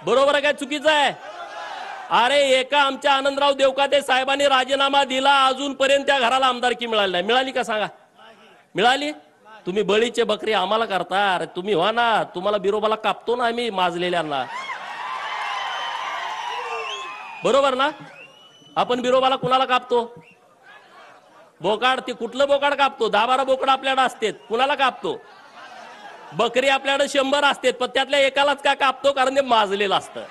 बरोबर आहे काय चुकीचं आहे? अरे एका आमच्या आनंदराव देवकाते साहेबांनी राजीनामा दिला, अजूनपर्यंत त्या घराला आमदारकी मिळाली नाही. मिळाली का सांगा? मिळाली? तुम्ही बळीचे बकरी आम्हाला करता. अरे तुम्ही व्हा ना, तुम्हाला बिरोबाला कापतो ना आम्ही माजलेल्यांना. बरोबर ना? आपण बिरोबाला कुणाला कापतो? बोकाड. ते कुठलं बोकाड कापतो? 10-12 बोकड आपल्याकडे असतात, कुणाला कापतो? बकरी आपल्याकडे 100 असतात, पण त्यातल्या एकालाच का कापतो? कारण ते माजलेलं असतं.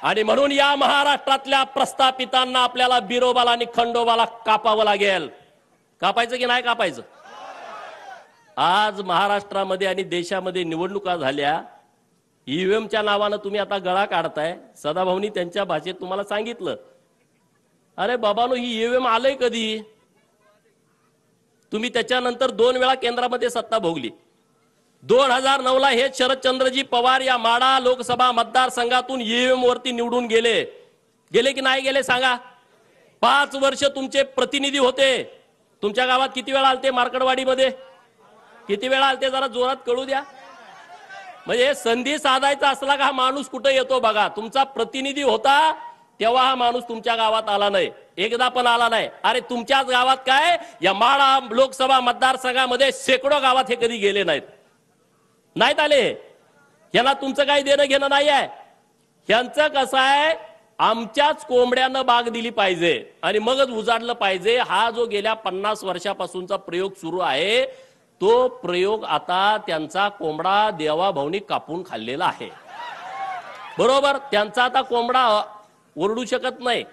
आणि म्हणून या महाराष्ट्रातल्या प्रस्थापितांना आपल्याला बिरोबाला आणि खंडोबाला कापावं लागेल. कापायचं की नाही कापायचं? आज महाराष्ट्रामध्ये आणि देशामध्ये निवडणुका झाल्या, ईव्हीएमच्या नावानं तुम्ही आता गळा काढताय. सदाभाऊनी त्यांच्या भाषेत तुम्हाला सांगितलं, अरे बाबानो ही ईव्हीएम आलंय कधी? तुम्ही त्याच्यानंतर 2 वेळा केंद्रामध्ये सत्ता भोगली. 2009ला हे शरदचंद्रजी पवार या माढा लोकसभा मतदारसंघातून ईव्हीएम वरती निवडून गेले. गेले की नाही गेले सांगा? 5 वर्ष तुमचे प्रतिनिधी होते. तुमच्या गावात किती वेळा आलते? मार्कडवाडीमध्ये किती वेळा आलते? जरा जोरात कळू द्या. म्हणजे संधी साधायचा असला का हा माणूस कुठे येतो बघा. तुमचा प्रतिनिधी होता तेव्हा हा माणूस तुमच्या गावात आला नाही, एकदा पण आला नाही. अरे तुमच्याच गावात काय, या माढा लोकसभा मतदारसंघामध्ये शेकडो गावात हे कधी गेले नाहीत आले. यांना तुमचं काही देणं घेणं नाही आहे. यांचं कसं आहे, आमच्याच कोंबड्यानं बाग दिली पाहिजे आणि मगच उजाडलं पाहिजे. हा जो गेल्या 50 वर्षापासूनचा प्रयोग सुरू आहे, तो प्रयोग आता त्यांचा कोंबडा देवाभाऊनी कापून खाल्लेला आहे. बरोबर? त्यांचा आता कोंबडा ओरडू शकत नाही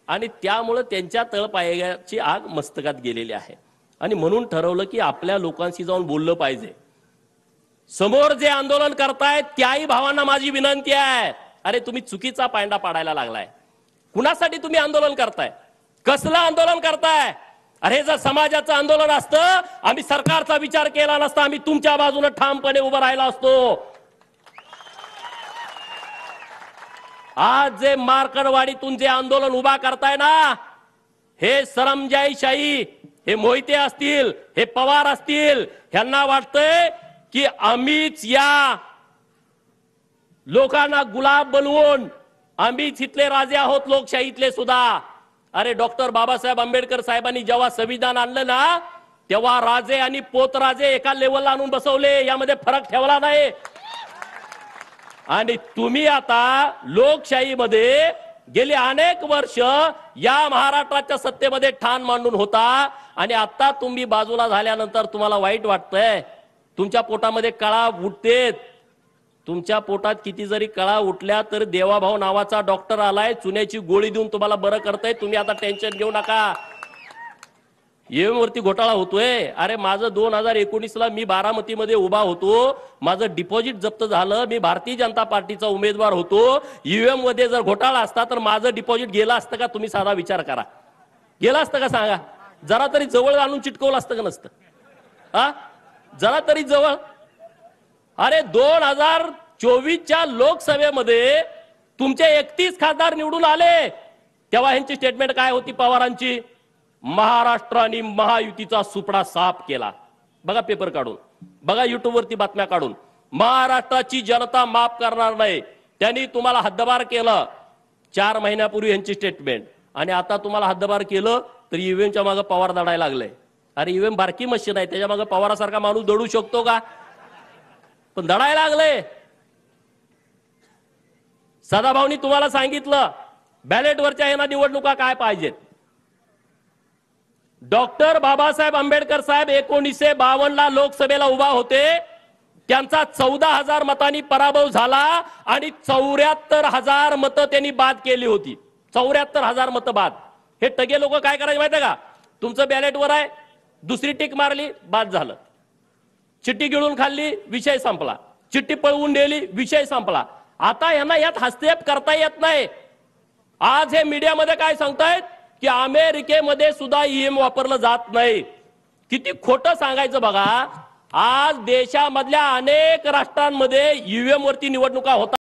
आणि त्यामुळे त्यांच्या तळपायाची आग मस्तकात गेलेली आहे. आणि म्हणून ठरवलं की आपल्या लोकांशी जाऊन बोललं पाहिजे. समोर जे आंदोलन करतायत त्याही भावांना माझी विनंती आहे, अरे तुम्ही चुकीचा पायंडा पाडायला लागलाय. कुणासाठी तुम्ही आंदोलन करताय? कसलं आंदोलन करताय? अरे जर समाजाचं आंदोलन असतं, आम्ही सरकारचा विचार केला नसता, आम्ही तुमच्या बाजूने ठामपणे उभं राहिला असतो. आज जे मार्कडवाडीतून जे आंदोलन उभा करताय ना, हे सरंजाईशाही, हे मोहिते असतील, हे पवार असतील, ह्यांना वाटतंय की आम्हीच या लोकांना गुलाब बनवून आम्हीच इथले राजे आहोत लोकशाहीतले सुद्धा. अरे डॉक्टर बाबासाहेब आंबेडकर साहेबांनी जेव्हा संविधान आणलं ना, तेव्हा राजे आणि पोतराजे एका लेवलला आणून बसवले, यामध्ये फरक ठेवला नाही. आणि तुम्ही आता लोकशाहीमध्ये गेली अनेक वर्ष या महाराष्ट्राच्या सत्तेमध्ये ठाण मांडून होता आणि आता तुम्ही बाजूला झाल्यानंतर तुम्हाला वाईट वाटतंय. तुमच्या पोटामध्ये कळा उठतेत. तुमच्या पोटात किती जरी कळा उठल्या तर देवाभाऊ नावाचा डॉक्टर आलाय, चुन्याची गोळी देऊन तुम्हाला बरं करताय. तुम्ही आता टेन्शन घेऊ नका. ईव्हीएम वरती घोटाळा होतोय. अरे माझं 2019ला मी बारामतीमध्ये उभा होतो, माझं डिपॉझिट जप्त झालं, मी भारतीय जनता पार्टीचा उमेदवार होतो. ईव्हीएम मध्ये जर घोटाळा असता तर माझं डिपॉझिट गेलं असतं का? तुम्ही साधा विचार करा. गेलं असतं का सांगा? जरा तरी जवळ आणून चिटकवलं असतं का नसतं? हा, जरा तरी जवळ. अरे 2024च्या लोकसभेमध्ये तुमचे 31 खासदार निवडून आले, तेव्हा ह्यांची स्टेटमेंट काय होती पवारांची? महाराष्ट्र आणि महायुतीचा सुपडा साफ केला. बघा पेपर काढून, बघा युट्यूब वरती बातम्या काढून. महाराष्ट्राची जनता माफ करणार नाही, त्यांनी तुम्हाला हद्दपार केलं. 4 महिन्यापूर्वी यांची स्टेटमेंट. आणि आता तुम्हाला हद्दपार केलं तर ईव्हीएमच्या मागे पवार दडायला लागले. अरे ईव्हीएम बारकी मशीन आहे, त्याच्या मागे पवारासारखा माणूस दडू शकतो का? पण दडायला लागले. सदाभाऊनी तुम्हाला सांगितलं बॅलेटवरच्या ह्यांना निवडणुका काय पाहिजेत. डॉक्टर बाबासाहेब आंबेडकर साहेब 1952ला लोकसभेला उभा होते, त्यांचा 14,000 मतांनी पराभव झाला आणि 74,000 मतं त्यांनी बाद केली होती. 74,000 मतं बाद. हे टगे लोक काय करायचे माहिती का? तुमचं बॅलेटवर आहे, दुसरी टिक मारली, बाद झालं. चिठ्ठी गिळून खाल्ली, विषय संपला. चिठ्ठी पळवून नेली, विषय संपला. आता यांना यात हस्तक्षेप करता येत नाही. आज हे मीडियामध्ये काय सांगतायत की अमेरिकेमध्ये सुद्धा ईव्हीएम वापरलं जात नाही. किती खोटं सांगायचं बघा. आज देशामधल्या अनेक राष्ट्रांमध्ये ईव्हीएम वरती निवडणुका होतात.